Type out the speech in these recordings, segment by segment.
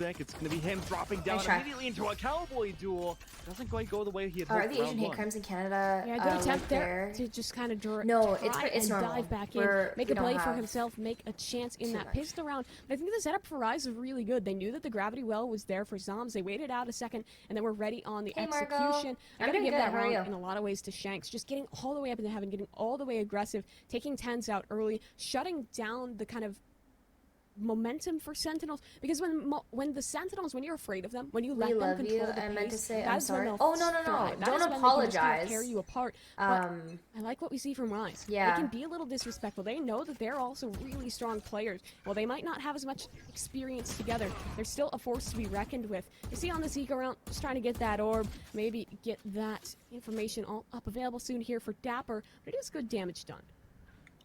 It's going to be him dropping down immediately into a cowboy duel. Doesn't quite go the way he had hoped. Are the Asian hate crimes in Canada? Yeah, good attempt there to just kind of it's normal. dive back in, make a play for himself, make a chance in that pistol round. But I think the setup for Rise was really good. They knew that the gravity well was there for zombs. They waited out a second, and then were ready on the execution. I gotta give that round in a lot of ways to Shanks, just getting all the way up into heaven, getting all the way aggressive, taking TENZ out early, shutting down the kind of momentum for Sentinels, because when the Sentinels, when you're afraid of them, when you let them control the pace, I meant to say I'm sorry. Oh no, don't apologize. Tear you apart. I like what we see from Rise. Yeah, they can be a little disrespectful. They know that they're also really strong players. While they might not have as much experience together, they're still a force to be reckoned with. You see on this eco round, just trying to get that orb, maybe get that information all up available soon here for dapr, but it is good damage done.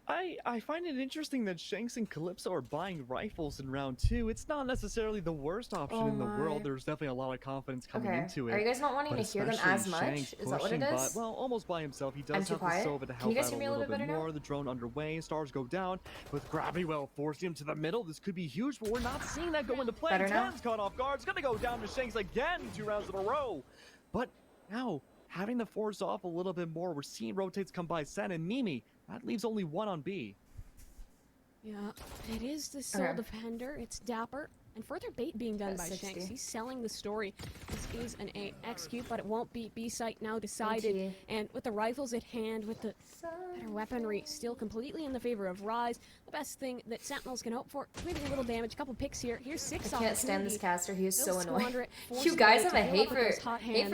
I find it interesting that Shanks and Calypso are buying rifles in round 2. It's not necessarily the worst option in the world. There's definitely a lot of confidence coming into it. Are you guys not wanting to hear them as much? Is that what it is? Well, almost by himself. He does have the Sova to help out a little bit more. The drone underway. Stars go down with gravity well forcing him to the middle. This could be huge, but we're not seeing that go into play. TENZ caught off guard. It's going to go down to Shanks again 2 rounds in a row. But now, having the force off a little bit more, we're seeing rotates come by SEN and Mimi. That leaves only 1 on B. Yeah, it is the sole defender. It's dapr. And further bait being done by Shanks. He's selling the story. This is an A execute, but it won't be B site now decided. And with the rifles at hand, with the better weaponry still completely in the favor of Rise, the best thing that Sentinels can hope for, maybe a little damage, a couple picks here. Here's 6 I can't stand this caster. He is so annoying. You guys have a hate for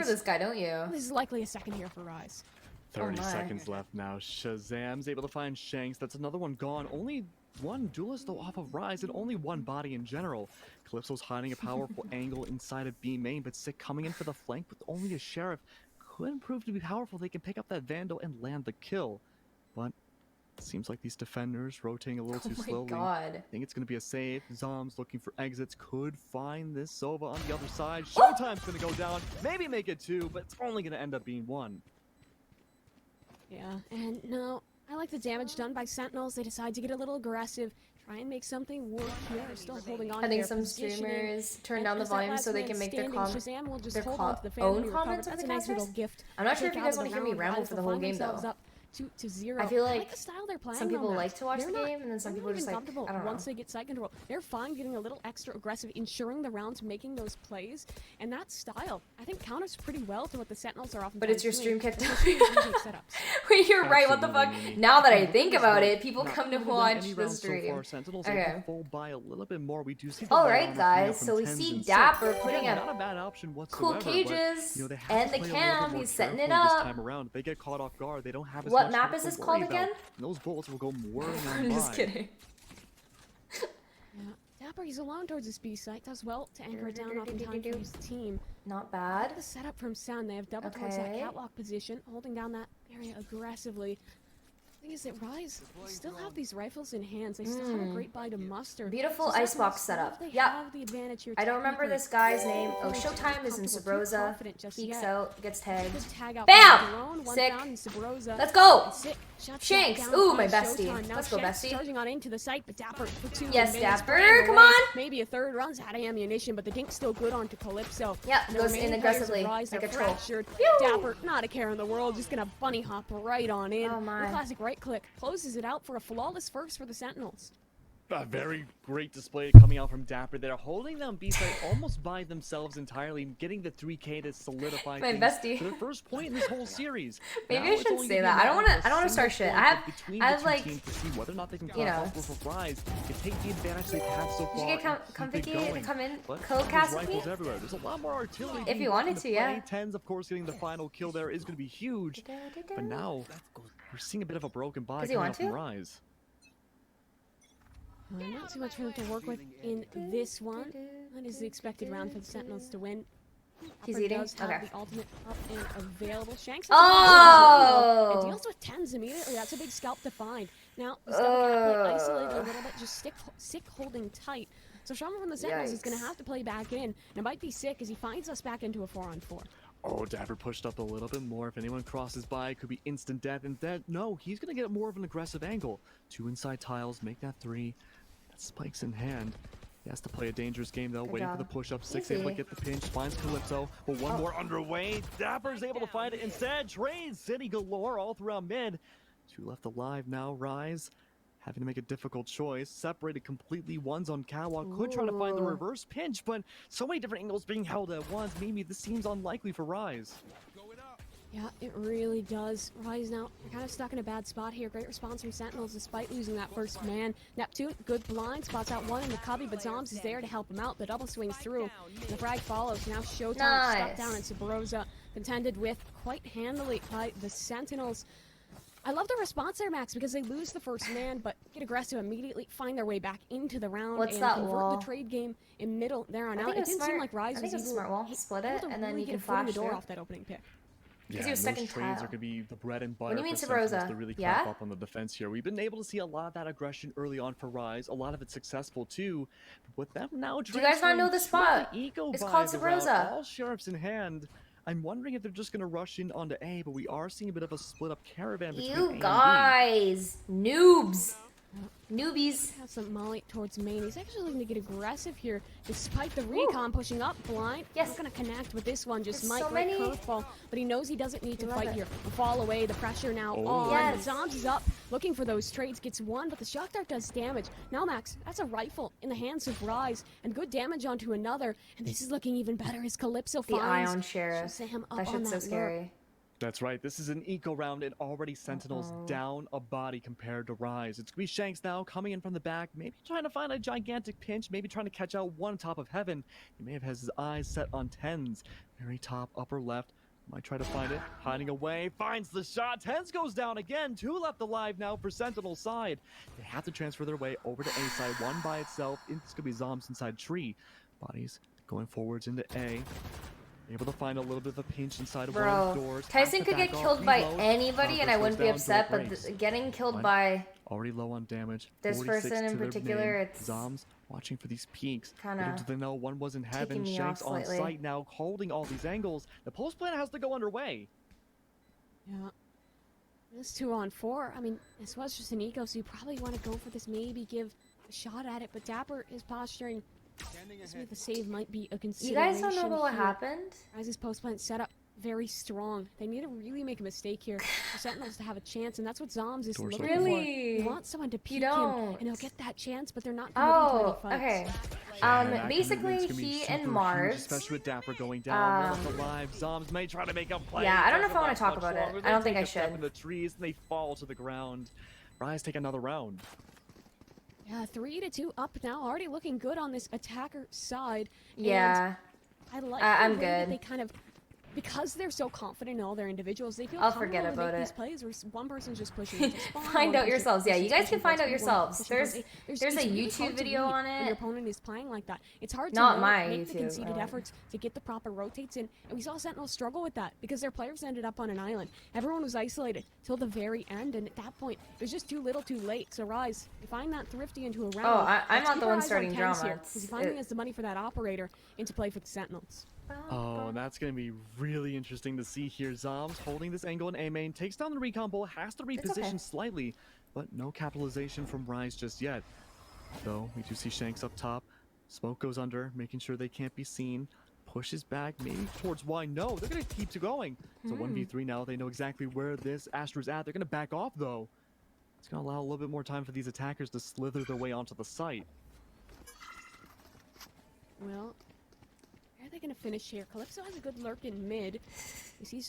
this guy, don't you? This is likely a second here for Rise. 30 seconds left now. Shahzam's able to find Shanks. That's another one gone. Only 1 duelist though off of Rise, and only 1 body in general. Calypso's hiding a powerful angle inside of B main, but Sick coming in for the flank with only a sheriff. Could prove to be powerful. They can pick up that Vandal and land the kill. But it seems like these defenders rotating a little too slowly. I think it's going to be a save. Zombs looking for exits. Could find this Sova on the other side. Showtime's going to go down. Maybe make it 2, but it's only going to end up being 1. Yeah, and no, I like the damage done by Sentinels. They decide to get a little aggressive, try and make something work here. They're still holding on. I think some streamers turn down the volume so they can make their own comments. That's a nice little gift. I'm not sure if you guys want to hear me ramble for the whole game though. 2-0. I feel like the style they're playing some people like to watch the game, and then some people are just like, I don't know. Once they get side control, they're fine getting a little extra aggressive, ensuring the rounds, making those plays, and that style, I think, counters pretty well to what the Sentinels are often. But it's your stream kicked out. Wait, you're right. What the fuck? Now that I think about it, people come to watch the stream. Okay. By a little bit more. We do see. All right, guys. So we see dapr putting up cool cages and the cam. He's setting it up. They get caught off guard. They don't have. What map is this called again? Those bullets will go more than I'm just kidding. Yeah, dapr, he's alone towards this B site. Does well to anchor it down off in time for his team. Not bad. The setup from SEN. They have double towards that catwalk position, holding down that area aggressively. The thing is that Rise still have these rifles in hands. They still have a great buy to muster. Beautiful icebox setup. Yeah. I don't remember this guy's name. Oh, Showtime is in Subroza. Peeks out, gets tagged. Bam! Sick. Let's go! Shanks! Ooh, my bestie. Let's go, bestie. Charging on into the site, but dapr for 2. Yes, dapr, come on! Maybe a third, runs out of ammunition, but the dink's still good onto Calypso. Yep, goes in aggressively, like a troll. Dapr, not a care in the world, just gonna bunny hop right on in. Oh my. The classic right click closes it out for a flawless first for the Sentinels. A very great display coming out from dapr. They're holding them B-side almost by themselves entirely, getting the 3K to solidify my things bestie. for their first point in this whole series. Maybe I shouldn't say that. I don't want to start shit. I have like, to see whether or not they can you know, Rise to take the advantage they've had so far. Did you get Comfy to come in co-cast with me? Everywhere. There's a lot more artillery. If you wanted to, yeah. TENZ, of course, getting the final kill there is going to be huge. But now we're seeing a bit of a broken buy coming out from Rise. Not too much for them to work with in this one. That is the expected round for the Sentinels to win. He's eating? Okay. The ultimate up and available. Shanks and deals with TENZ immediately. That's a big scalp to find. Now, this double cap isolated a little bit, just Sick holding tight. So Shaman from the Sentinels is going to have to play back in. And it might be Sick as he finds us back into a 4-on-4. Oh, dapr pushed up a little bit more. If anyone crosses by, it could be instant death. And then, no, he's going to get more of an aggressive angle. 2 inside tiles, make that 3. That spikes in hand. He has to play a dangerous game though, Good waiting job. for the push-up. Six able to Easy. get the pinch, finds Calypso, but one more underway. Dapper's able to find it instead. Trades City galore all throughout mid. Two left alive now. Rise having to make a difficult choice. Separated completely. One's on catwalk. Could try to find the Ooh. reverse pinch, but so many different angles being held at once. Maybe this seems unlikely for Rise. Yeah, it really does. Rise now, they're kind of stuck in a bad spot here. Great response from Sentinels despite losing that first man. Neptune, good blind, spots out one in the cubby, but Zombs is there to help him out. The double swings through, and the frag follows. Now Showtime stuck down in Subroza, contended with quite handily by the Sentinels. I love the response there, Max, because they lose the first man, but get aggressive immediately, find their way back into the round, What's and that convert wall? the trade game in middle there on I out. think It it's didn't smart. seem like Rise I think was it's a smart wall. Split it, and then you can get a flash the door through. off that opening pick. Gives Yeah, you a and second those trades tile. are going to be the bread and butter What do you mean, for Sentinels Subroza? to really Yeah? clamp up on the defense here. We've been able to see a lot of that aggression early on for Rise, a lot of it successful too. But with them now Do you guys not know the transferring spot? to the eco It's called vibe around, Subroza. all sheriffs in hand. I'm wondering if they're just going to rush in onto A, but we are seeing a bit of a split up caravan between A You and B. guys, noobs, newbies. Has some Molly towards main. He's actually looking to get aggressive here, despite the recon pushing up blind. Yes. Not gonna connect with this one. Just There's might so great many. curveball, but he knows he doesn't need to Love fight it. here. The fall away, the pressure now Oh. on. Yes. Zombs is up, looking for those trades. Gets one, but the shock dart does damage. Now Max, that's a rifle in the hands of Rise, and good damage onto another. And this is looking even better as Calypso The finds Ion Sheriff. Shazam up That on shit's so that scary. That's right. This is an eco round, and already Sentinels down a body compared to Rise. It's gonna be Shanks now coming in from the back, maybe trying to find a gigantic pinch, maybe trying to catch out one top of heaven. He may have has his eyes set on TENZ, very top upper left. Might try to find it, hiding away, finds the shot. TENZ goes down again. Two left alive now for Sentinel side. They have to transfer their way over to A side, one by itself. It's gonna be Zombs inside tree. Bodies going forwards into A. Able to find a little bit of a pinch inside of one of Bro, the doors. Tyson Has to could get back off, killed by reload. anybody, and I wouldn't be Goes down, upset. door But breaks. getting killed One. by Already low on damage. This 46 person in to their particular, name. it's Zombs watching for these peaks. kinda Little do they know one was in heaven. taking me Shanks off on slightly. site now, holding all these angles. The post plan has to go underway. Yeah. This 2-on-4. I mean, this was just an eco, so you probably want to go for this, maybe give a shot at it. But dapr is posturing. This means the save might be a you consideration. guys don't know what here. happened. Rise's post plant setup very strong. They need to really make a mistake here for Sentinels to have a chance, and that's what Zombs is Doors looking open. for. Really? You want someone to peek him, don't. and he'll get that chance, but they're not committing to Oh, any fights. okay. Yeah, that Basically, commitment's gonna be he super and huge, Mars. especially with dapr going down. One left alive. Zombs may try to make a play. Yeah, I don't know Doesn't if I wanna last talk much about it. longer. I They don't think take I a step should. in the trees and they fall to the ground. Rise take another round. Yeah, 3-2 up now, already looking good on this attacker side. And Yeah. I like I'm the way that good. they kind of, because they're so confident in all their individuals, they feel I'll forget comfortable to about make these it. plays where one person's just pushing into spawn, Find one out person yourselves. Yeah, you pushes, guys can pushing find out towards yourselves. one, pushing There's towards there's it's a really YouTube hard to video read on when it. your opponent is playing like that. It's hard Not to know, my make the YouTube, conceded oh. efforts to get the proper rotates in, and we saw Sentinels struggle with that because their players ended up on an island. Everyone was isolated till the very end, and at that point, it was just too little too late. So Rise, you find that thrifty into a round. Oh, I'm Let's not keep the our one eyes on starting TENZ drama. here, It's- because he finally has the money for that operator into play for the Sentinels. Oh, and that's going to be really interesting to see here. Zombs holding this angle in A main, takes down the recon bull, has to It's reposition okay. slightly, but no capitalization from Rise just yet. Though, we do see Shanks up top. Smoke goes under, making sure they can't be seen. Pushes back, maybe towards Y. No, they're going to keep going. It's a 1v3 now. They know exactly where this Astra's at. They're going to back off, though. It's going to allow a little bit more time for these attackers to slither their way onto the site. Well, where are they going to finish here? Calypso has a good lurk in mid. You see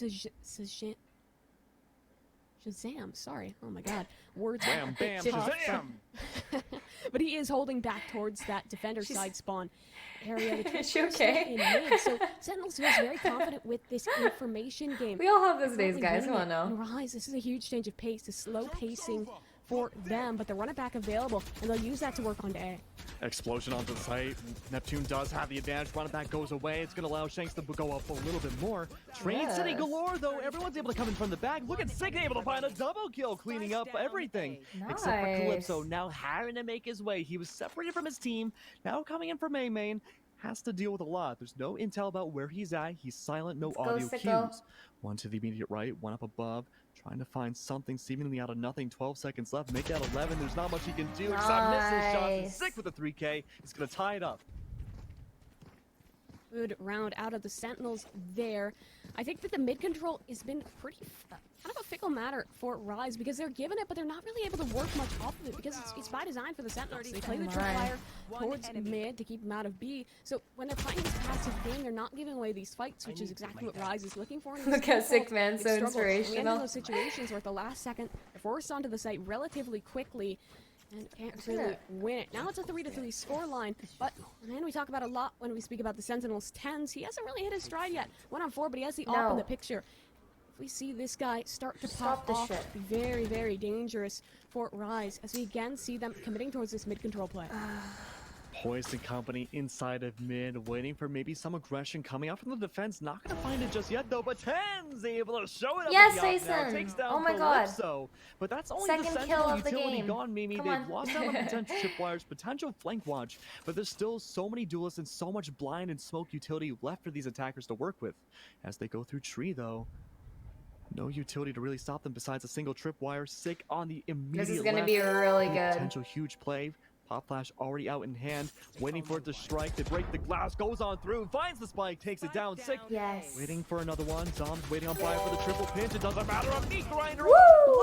Shazam, sorry. Oh my god. Words. Bam, bam, Tough. Shazam! But he is holding back towards that defender side spawn area. The Is she Trooper's okay? in mid, so Sentinels feels very confident with this information game. We all have those days, Currently guys. Come winning on it. now. And Rise, this is a huge change of pace, a slow pacing for them, but the run it back available, and they'll use that to work on A. Explosion onto the site. Neptune does have the advantage. Run it back goes away. It's going to allow Shanks to go up a little bit more. Trade City Yes. galore, though. Everyone's able to come in from the back. Look at Sig able to find a double kill, cleaning up everything. Except for Nice. Calypso, now having to make his way. He was separated from his team. Now coming in from A main. has to deal with a lot. There's no intel about where he's at. He's silent, no Let's go, audio sicko. cues. One to the immediate right, one up above, trying to find something seemingly out of nothing. 12 seconds left, make that 11. There's not much he can do except miss his shots. And Sick with a 3K. He's going to tie it up. Good round out of the Sentinels there. I think that the mid control has been pretty kind of a fickle matter for Rise because they're given it, but they're not really able to work much off of it because it's by design for the Sentinels. They play the tripwire towards mid to keep them out of B. So when they're playing this passive game, they're not giving away these fights, which is exactly what Rise is looking for. Look how sick, man, so inspirational. We end in those situations where at the last second, they're forced onto the site relatively quickly and can't really win it. Now it's a 3-3 scoreline, but man, we talk about a lot when we speak about the Sentinels. TENZ, he hasn't really hit his stride yet. 1-on-4, but he has the op in the picture. If we see this guy start to pop off, very, very dangerous for Rise, as we again see them committing towards this mid-control play. Poised and company inside of mid, waiting for maybe some aggression coming out from the defense. Not going to find it just yet, though, but TENZ able to show it up. Yes, with the op now. Jason. Takes down Oh my god. Calypso. But that's only Second the kill Sentinel of the utility game. gone, Mimi. Come They've on. lost out on potential tripwires, potential flank watch, but there's still so many duelists and so much blind and smoke utility left for these attackers to work with. As they go through tree, though, no utility to really stop them besides a single tripwire. Sick on the immediate This is going to left. be really good. Potential huge play. Pop flash already out in hand, waiting for it to strike. They break the glass, goes on through, finds the spike, takes it down. Sick. Yes. Waiting for another one. Zombs waiting on fire for the triple pinch. It doesn't matter. A meat grinder. Woo!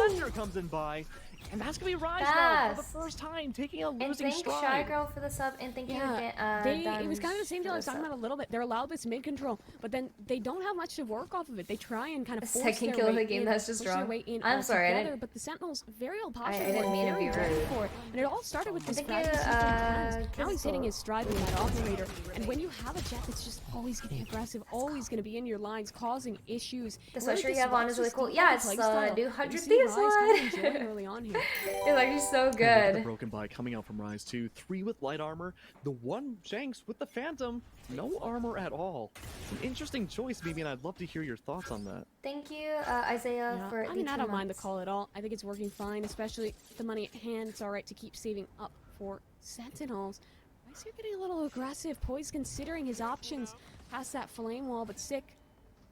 Blender comes in by. And that's going to be Rise now for the first time, taking a And losing thank Shy stride. Girl for the sub, and thank you, It was kind of the same deal I was talking about a little bit. They're allowed this mid control, but then they don't have much to work off of it. They try and kind of force Second their kill of way the game, in, that's just push their wrong. way in I'm sorry, I altogether, didn't- but the Sentinels very old posture I didn't mean to be rude. for it. And it all started with this Thank fragile you, system. Now he's hitting Kissel. his stride with that operator, and when you have a jet that's just always getting aggressive, always going to be in your lines, causing issues. The really sweatshirt you have on is really disrupts cool. the Yeah, it's play style. do You 100 see thieves Rise kind of one. enjoying early on here. It's actually so And look at the good. broken by coming out from Rise 2. 3 with light armor. The one Shanks with the Phantom. No armor at all. An interesting choice, Mimi, and I'd love to hear your thoughts on that. Thank you, Isaiah, for I mean, the I 2 don't mind the months. call at all. I think it's working fine, especially with the money at hand. It's all right to keep saving up for Sentinels. Rice here getting a little aggressive. Poised considering his options past that flame wall, but Sick,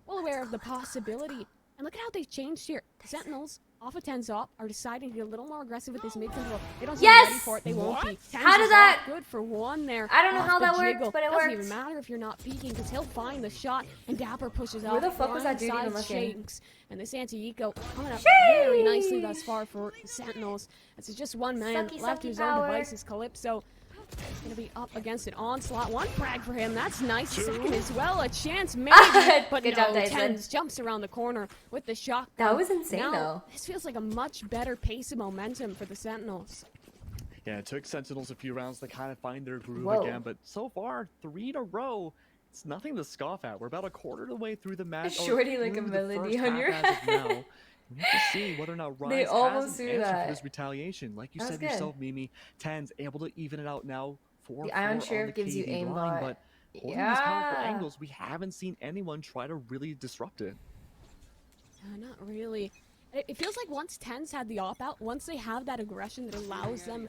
well aware of the possibility. And look at how they've changed here. Sentinels, off of TENZ op, are deciding to get a little more aggressive with this mid control. They don't seem Yes! ready for it. They won't be. TENZ How did is that- off good for one there. I don't know off how the that worked, jiggle. but it Doesn't worked. even matter if you're not peeking, because he'll find the shot, and dapr pushes out. Where the fuck was that dude even blindside looking? Shanks, and this anti-eco coming up Sheesh! very nicely thus far for Sentinels. It's just one man Sucky, left to sucky his own power. devices. Calypso is going to be up against an onslaught. One frag for him. That's nice. Second as well. A chance maybe. But Good no, job, Dyson. TENZ jumps around the corner with the shotgun. That was insane, Now, though. This feels like a much better pace of momentum for the Sentinels. Yeah, it took Sentinels a few rounds to kind of find their groove Whoa. again, but so far, 3 in a row. It's nothing to scoff at. We're about a quarter of the way through the match. Shorty like a melody on your head. Now. We have to see whether or not Rise has almost an threw answer that. for this retaliation. Like you That was said good. yourself, Mimi, TENZ able to even it out now. 4 The Iron on Sheriff the gives you KD aimbot. line, but holding these powerful Yeah. angles, we haven't seen anyone try to really disrupt it. Not really. It feels like once TENZ had the op-out, once they have that aggression that allows them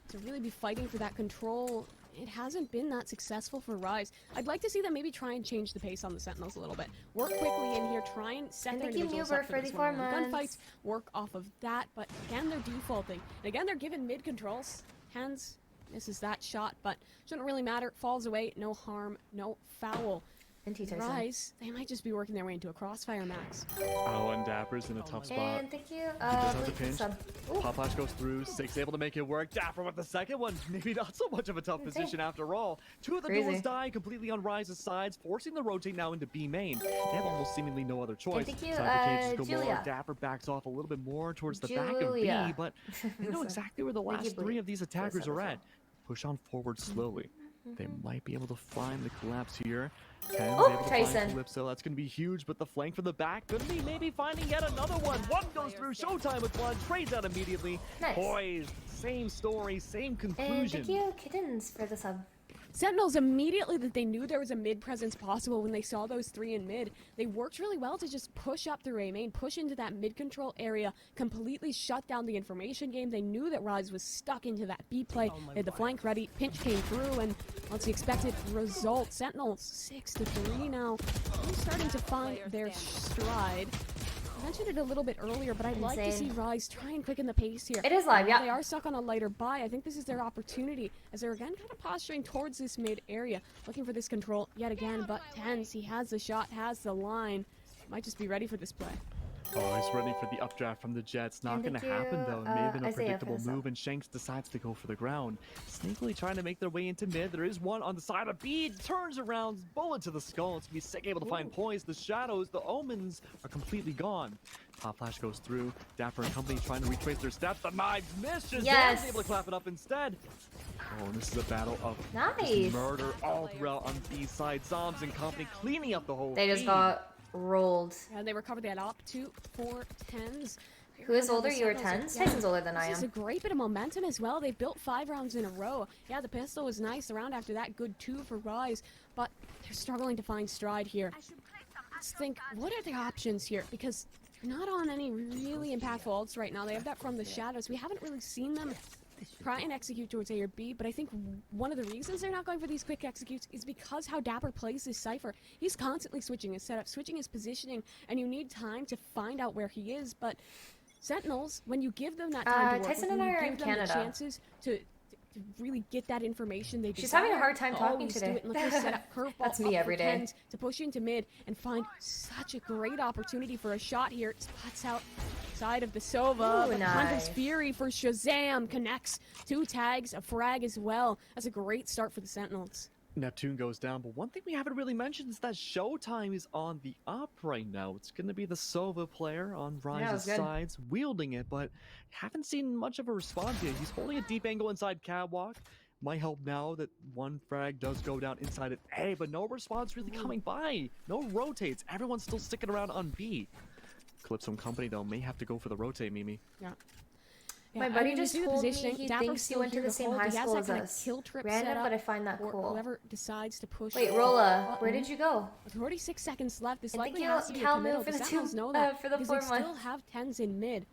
to really be fighting for that control, it hasn't been that successful for Rise. I'd like to see them maybe try and change the pace on the Sentinels a little bit. Work quickly in here, try and set And their thank you, individuals Muber, up for for this the one-on-one 4 months. gunfights, work off of that, but again, they're defaulting. And again, they're given mid-controls. TENZ misses that shot, but shouldn't really matter. Falls away, no harm, no foul. And T-Tyson. Rise, they might just be working their way into a crossfire, Max. Oh, and dappr's in a tough spot. And thank you, He does have the Blake for the pinch. sub. Pop flash goes through. Six able to make it work. dapr with the second one. Maybe not so much of a tough position after all. 2 of the Crazy. duelists die completely on Rise's sides, forcing the rotate now into B main. They have almost seemingly no other choice. thank you, Cyber cages galore. Julia. dapr backs off a little bit more towards the back of Julia. B, but they know exactly where the Thank you, last 3 Blake. of these attackers are at. Push on forward Mm-hmm. slowly. They might be able to find the collapse here. TENZ Oh, able to Tyson. find Calypso. That's going to be huge, but the flank from the back could be maybe finding yet another one. One goes through. Showtime with one. Trades out immediately. Nice. Poised. Same story, same And conclusion. thank you, Kittens, for the sub. Sentinels immediately that they knew there was a mid presence possible when they saw those 3 in mid, they worked really well to just push up through A main, push into that mid control area, completely shut down the information game. They knew that Rise was stuck into that B play. They had the flank ready, pinch came through, and what's the expected result? Sentinels 6-3 now. Really starting to find their stride. I mentioned it a little bit earlier, but I'd like to see Rise try and quicken the pace here. It is live, yeah. They are stuck on a lighter buy. I think this is their opportunity as they're again kind of posturing towards this mid area, looking for this control yet again. But TENZ, he has the shot, has the line. Might just be ready for this play. Oh, he's ready for the updraft from the Jets. Not going to happen, though. It may have been a predictable move, and Shanks decides to go for the ground. Sneakily trying to make their way into mid. There is one on the side of B. Turns around, bullet to the skull. It's going to be sick, able to find poised. The shadows, the omens are completely gone. Top flash goes through. Dapr and company trying to retrace their steps. The knives miss. Shazam's able to clap it up instead. Oh, and this is a battle of murder all throughout on B side. Zombs and company cleaning up the whole They just got rolled. And they recovered that op 2 for TENZ. Who is older? You were TENZ? Tyson's older than I am. This is a great bit of momentum as well. They built 5 rounds in a row. Yeah, the pistol was nice. The round after that, good 2 for Rise. But they're struggling to find stride here. Let's think, what are the options here? Because they're not on any really impactful ults right now. They have that from the shadows. We haven't really seen them try and execute towards A or B, but I think one of the reasons they're not going for these quick executes is because how Dapr plays this Cypher. He's constantly switching his setup, switching his positioning, and you need time to find out where he is. But Sentinels, when you give them that time to work, Tyson and I are in Canada. The chances to really get that information they desire. She's having a hard time talking today. That's me every day. To push into mid and find such a great opportunity for a shot here. Spots out side of the Sova. Ooh, nice. Hunter's Fury for Shazam connects 2 tags, a frag as well. That's a great start for the Sentinels. Neptune goes down, but one thing we haven't really mentioned is that Showtime is on the up right now. It's going to be the Sova player on Rise's sides, wielding it, but haven't seen much of a response yet. He's holding a deep angle inside Catwalk. Might help now that one frag does go down inside of A, but no response really coming by. No rotates. Everyone's still sticking around on B. Calypso and company, though, may have to go for the rotate, Mimi. Yeah. My buddy just told me he thinks he went to the same high school as us. Random, but I find that cool. Whoever decides to push. Wait, Rolla, where did you go? With 46 seconds left, this likely has to be a committal. For the Sentinels know that for the because 4 they months. still have TENZ in mid.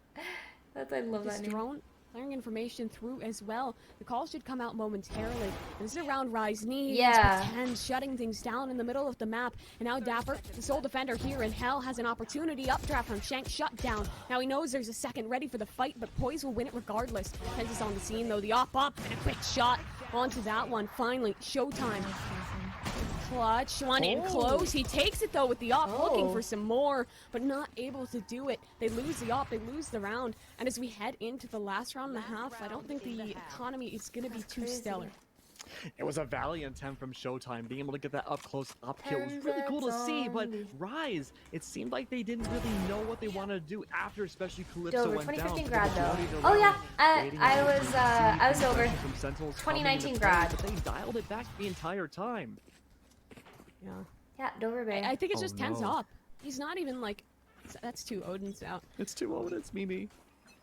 I love that name. Drone clearing information through as well. The call should come out momentarily. And this is around Rise needs. Yeah. TENZ shutting things down in the middle of the map. And now Dapr, the sole defender here in Hell, has an opportunity. Updraft from Shank shut down. Now he knows there's a second ready for the fight, but Poise will win it regardless. TENZ is on the scene though. The op and a quick shot onto that one. Finally, Showtime. Clutch, one in close. He takes it though with the op, looking for some more, but not able to do it. They lose the op, they lose the round. And as we head into the last round and a half, I don't think the economy is going to be too stellar. It was a valiant attempt from Showtime. Being able to get that up close up kill was really cool to see, but Rise, it seemed like they didn't really know what they wanted to do after, especially Calypso went down. 2015 grad though. Oh yeah, I was over. 2019 grad. But they dialed it back the entire time. Yeah. Yeah, Dover Bay. I think it's just TENZ up. He's not even like. That's 2 Odins out. It's 2 Odins, Mimi.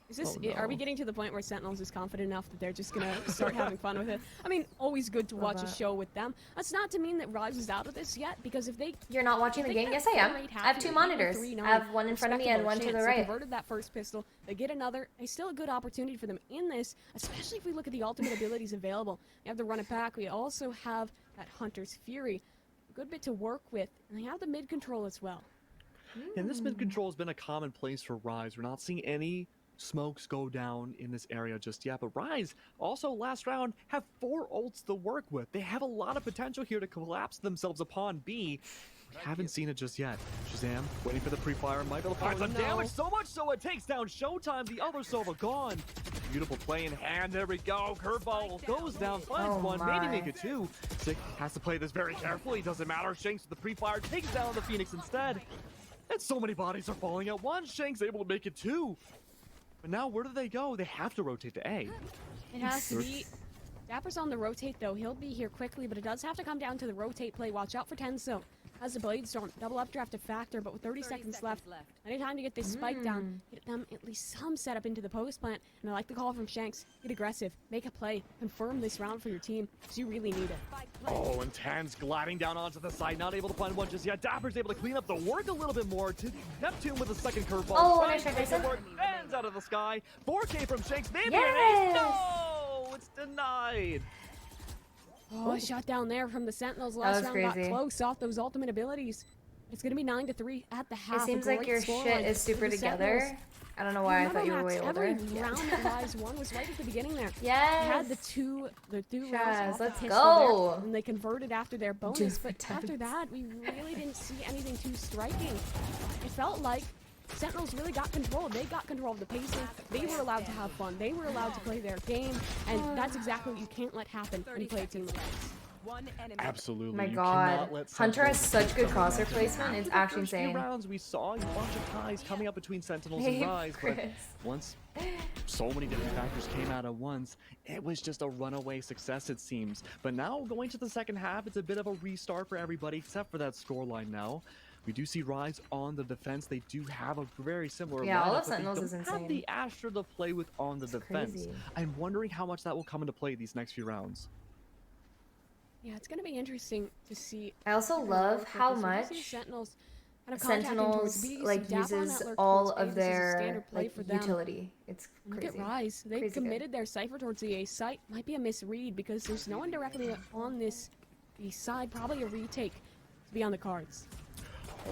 Is this? Are we getting to the point where Sentinels is confident enough that they're just gonna start having fun with it? I mean, always good to watch a show with them. That's not to mean that Rise is out of this yet, because if they You're not watching the game? Yes, I am. I have 2 monitors. I have one in front of me and one to the right. They converted that first pistol. They get another. It's still a good opportunity for them in this, especially if we look at the ultimate abilities available. We have to run it back. We also have that Hunter's Fury. Good bit to work with, and they have the mid control as well. And this mid control has been a common place for Rise. We're not seeing any smokes go down in this area just yet, but Rise also last round have 4 ults to work with. They have a lot of potential here to collapse themselves upon B. We haven't seen it just yet. Shazam waiting for the pre-fire. Might be able to find some damage, so much so it takes down Showtime. The other Sova gone. Beautiful play in hand. There we go. Curveball goes down, finds one, maybe make it 2. Sick has to play this very carefully. Doesn't matter. Shanks with the pre-fire takes down the Phoenix instead. And so many bodies are falling at once. Shanks able to make it 2. But now where do they go? They have to rotate to A. It has to be Dapr's on the rotate though. He'll be here quickly, but it does have to come down to the rotate play. Watch out for TENZ though. Has the blade storm, double updraft a factor, but with 30 seconds left, any time to get this spike down, get them at least some setup into the post plant. And I like the call from Shanks. Get aggressive, make a play, confirm this round for your team, because you really need it. Oh, and TENZ gliding down onto the side, not able to find one just yet. Dapr's able to clean up the work a little bit more. To Neptune with a second curveball. Oh, trying nice to try, make the Jason. work. TENZ out of the sky. 4K from Shanks. Maybe Yes! an ace. No, it's denied. Oh, shot down there from the Sentinels. Last round got close off those ultimate abilities. It's going to be 9-3 at the half. It seems like your shit is super together. I don't know why I thought you were way older. Every round that Rise won was right at the beginning there. Yes. They had the two rounds. Let's go. There, and they converted after their bonus. But after that, we really didn't see anything too striking. It felt like Sentinels really got control. They got control of the pacing. They were allowed to have fun. They were allowed to play their game. And that's exactly what you can't let happen when you play a team like this. Absolutely. My You God, cannot let Hunter has Sentinels such good come crosshair in. placement. It's After actually the first few insane. rounds, we saw a bunch of ties coming up between Sentinels Hey, and Rise, but Chris. once so many different factors came out at once, it was just a runaway success, it seems. But now, going to the second half, it's a bit of a restart for everybody, except for that scoreline now. We do see Rise on the defense. They do have a very similar Yeah, all lineup, of but they Sentinels don't is insane. have the Astra to play with on the defense. Crazy. I'm wondering how much that will come into play these next few rounds. Yeah, it's going to be interesting to see. I also love how much Sentinels like uses all of their like utility. It's Look crazy. at Rise. They've Crazy committed their Cypher towards the A site. Might be a misread because there's no one directly on this B side. Probably a retake to be on the cards.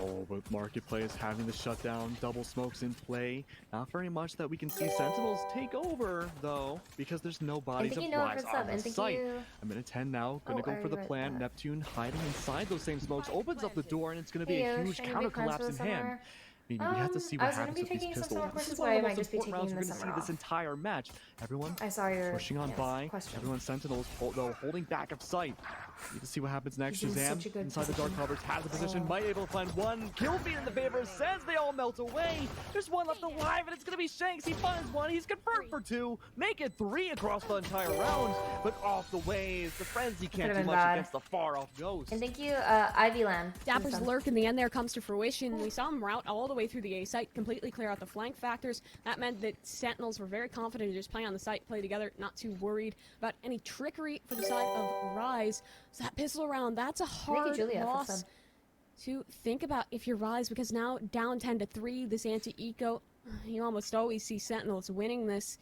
Oh, but Marketplace is having the shutdown, double smokes in play. Not very much that we can see Sentinels take over, though, because there's no bodies of Rise on the site. A minute 10 now, gonna go for the plan. Neptune hiding inside those same smokes, opens up the door, and it's gonna be a huge counter collapse in hand. We have to see what happens with these pistols. This is one of the most important rounds we're going to see this entire match. Everyone pushing on by. Everyone Sentinels, though, holding back of sight. Need to see what happens next. Shahzam inside the dark covers has the position, might able to find one kill feed in the favor of SENZ. They all melt away. There's one left alive, and it's going to be Shanks. He finds one. He's confirmed for 2. Make it 3 across the entire round. But off the ways, the Frenzy can't do much against the far-off Ghost. And thank you, Ivy Land. Dapr's lurk in the end there comes to fruition. We saw him route all the way through the A site, completely clear out the flank factors. That meant that Sentinels were very confident to just play on the site, play together, not too worried about any trickery for the side of Rise. So that pistol round, that's a hard loss to think about if you're Rise, because now down 10-3, this anti-eco, you almost always see Sentinels winning this.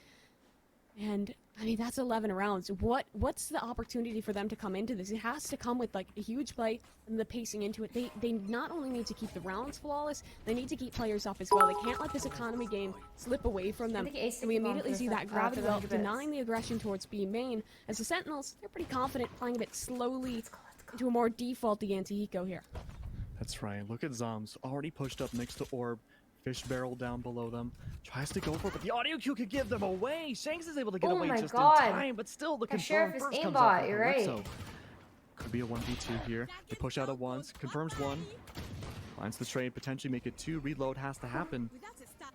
And I mean, that's 11 rounds. What's the opportunity for them to come into this? It has to come with like a huge play and the pacing into it. They not only need to keep the rounds flawless, they need to keep players off as well. They can't let this economy game slip away from them. And we immediately see that gravity well denying the aggression towards B main. As the Sentinels, they're pretty confident playing a bit slowly into a more defaulty anti-eco here. That's right. Look at Zombs already pushed up next to Orb. Fish barrel down below them. Tries to go for it, but the audio cue could give them away. Shanks is able to get away just in time, but still the confirm first comes out from Calypso. Could be a 1v2 here. They push out at once. Confirms 1. Finds the trade. Potentially make it 2. Reload has to happen.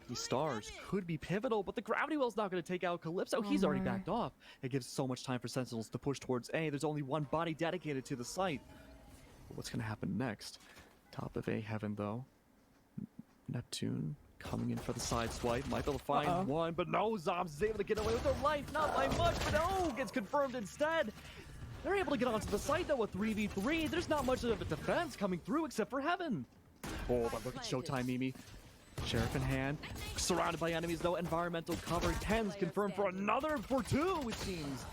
These stars could be pivotal, but the gravity well's not going to take out Calypso. He's already backed off. It gives so much time for Sentinels to push towards A. There's only one body dedicated to the site. But what's going to happen next? Top of A heaven, though. Neptune coming in for the side swipe. Might be able to find one, but no, Zombs is able to get away with their life. Not by much, but no, gets confirmed instead. They're able to get onto the site, though, with 3v3. There's not much of a defense coming through except for heaven. Oh, but look at Showtime, Mimi. Sheriff in hand. Surrounded by enemies, though. Environmental cover. TENZ confirmed for another for 2, it seems.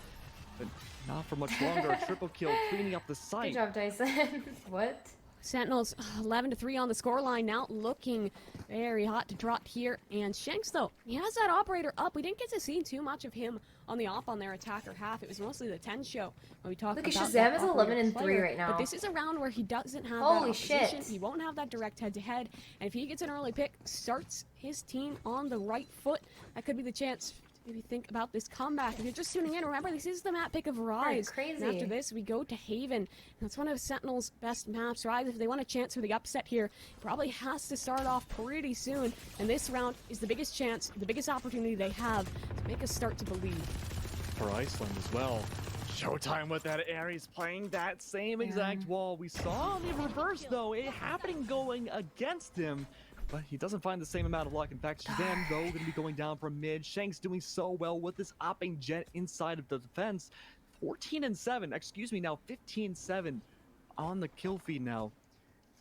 But not for much longer. A triple kill cleaning up the site. Good job, Dyson. What? Sentinels 11-3 on the scoreline now, looking very hot to trot here. And Shanks, though, he has that operator up. We didn't get to see too much of him on the op on their attacker half. It was mostly the TENZ show when we talked about Shahzam is 11-3 right now. But this is a round where he doesn't have Holy that opposition. shit. He won't have that direct head-to-head. And if he gets an early pick, starts his team on the right foot, that could be the chance. Maybe think about this comeback. If you're just tuning in, remember this is the map pick of Rise. Crazy. And after this, we go to Haven. And that's one of Sentinel's best maps. Rise, if they want a chance for the upset here, probably has to start off pretty soon. And this round is the biggest chance, the biggest opportunity they have to make us start to believe. For Iceland as well. Showtime with that Ares playing that same exact wall. We saw the reverse though, it happening going against him. But he doesn't find the same amount of luck. In fact, Shazam, though, going to be going down from mid. Shanks doing so well with this opping jet inside of the defense. 14-7, excuse me, now 15-7 on the kill feed now.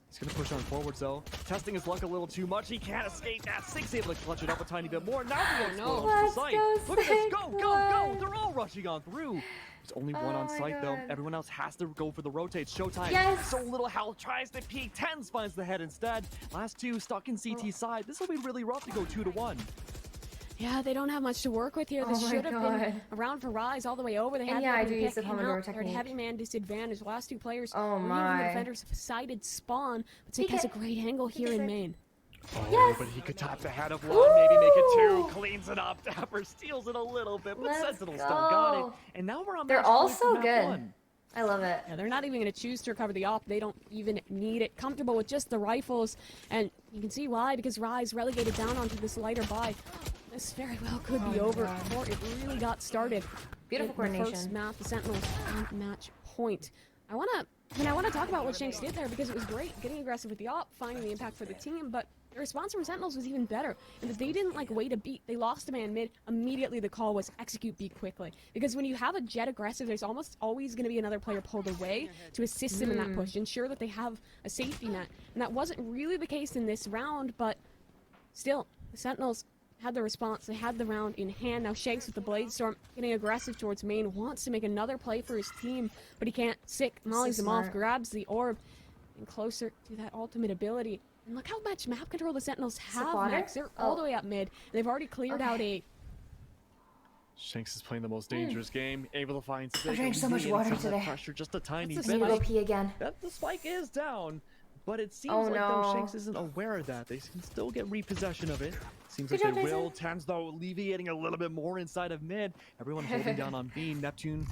He's going to push on forwards, though. Testing his luck a little too much. He can't escape that. Six able to clutch it up a tiny bit more. Now he goes off the site. Look at this. Go, go, go. They're all rushing on through. There's only one on site, though. Everyone else has to go for the rotates. Showtime. Yes. So little health tries to peek. TENZ finds the head instead. Last two stuck in CT side. This will be really rough to go 2-1. Yeah, they don't have much to work with here. This should have been a round for Rise all the way over. They had I do use the Pomodoro They're at heavy man disadvantage. The last two players oh the defenders have sided spawn, but Zeke has a great angle here in main. Oh, but he could top the head of one, maybe make it two, cleans it up. Dapr steals it a little bit, but Sentinel still got it. And now we're on They're match all point so for map good. one. I love it. Yeah, they're not even going to choose to recover the op. They don't even need it. Comfortable with just the rifles, and you can see why, because Rise relegated down onto this lighter buy. This very well could be over before it really got started. Beautiful In the coordination. first map, the Sentinels on match point. I want to talk about what Shanks did there, because it was great getting aggressive with the op, finding the impact for the team, but the response from Sentinels was even better, and that they didn't like wait a beat. They lost a man mid. Immediately the call was execute B quickly, because when you have a jet aggressive, there's almost always going to be another player pulled away to assist them in that push, ensure that they have a safety net, and that wasn't really the case in this round, but still, the Sentinels had the response. They had the round in hand. Now Shanks with the Blade Storm getting aggressive towards main, wants to make another play for his team, but he can't. Sick mollies him off, grabs the orb, and closer to that ultimate ability. And look how much map control the Sentinels have, Max. They're all the way up mid, and they've already cleared out a... Shanks is playing the most dangerous game, able to find Sig. I drank so much water today. Pressure just a tiny bit. I'm gonna go pee again. The spike is down, but it seems like though Shanks isn't aware of that. They can still get repossession of it. Seems like they will. TENZ though alleviating a little bit more inside of mid. Everyone holding down on B. Neptune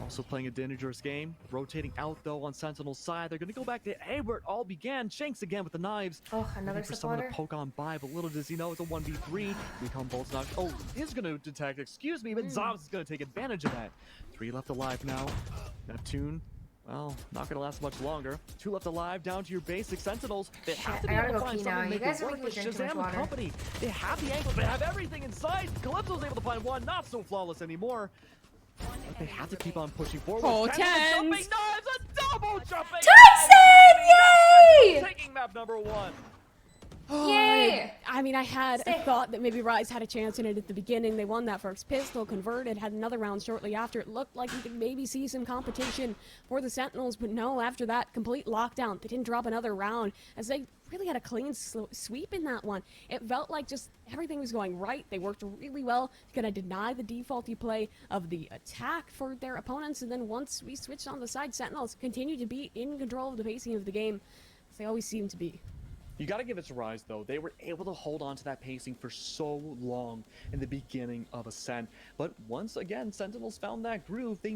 also playing a dangerous game. Rotating out though on Sentinel's side. They're going to go back to A where it all began. Shanks again with the knives. Oh, another for someone to poke on by, but little does he know it's a 1v3. Recon bolts knocked. Oh, he's going to detect, excuse me, but zombs is going to take advantage of that. 3 left alive now. Neptune. Well, not gonna last much longer. 2 left alive, down to your basic Sentinels. They have to be able to find something to make it work, but Shazam and company, they have the angles, they have everything inside. Calypso's able to find one, not so flawless anymore. But they have to keep on pushing forward. Oh, TENZ! TENZ! No, it's a double jumping! Yay! Taking map number 1. Yay! I mean, I had a thought that maybe Rise had a chance in it at the beginning. They won that first pistol, converted, had another round shortly after. It looked like we could maybe see some competition for the Sentinels, but no, after that complete lockdown, they didn't drop another round, as they really had a clean sweep in that one. It felt like just everything was going right. They worked really well to kind of deny the defaulty play of the attack for their opponents, and then once we switched on the side, Sentinels continued to be in control of the pacing of the game, as they always seem to be. You got to give it to Rise, though. They were able to hold on to that pacing for so long in the beginning of Ascent. But once again, Sentinels found that groove. They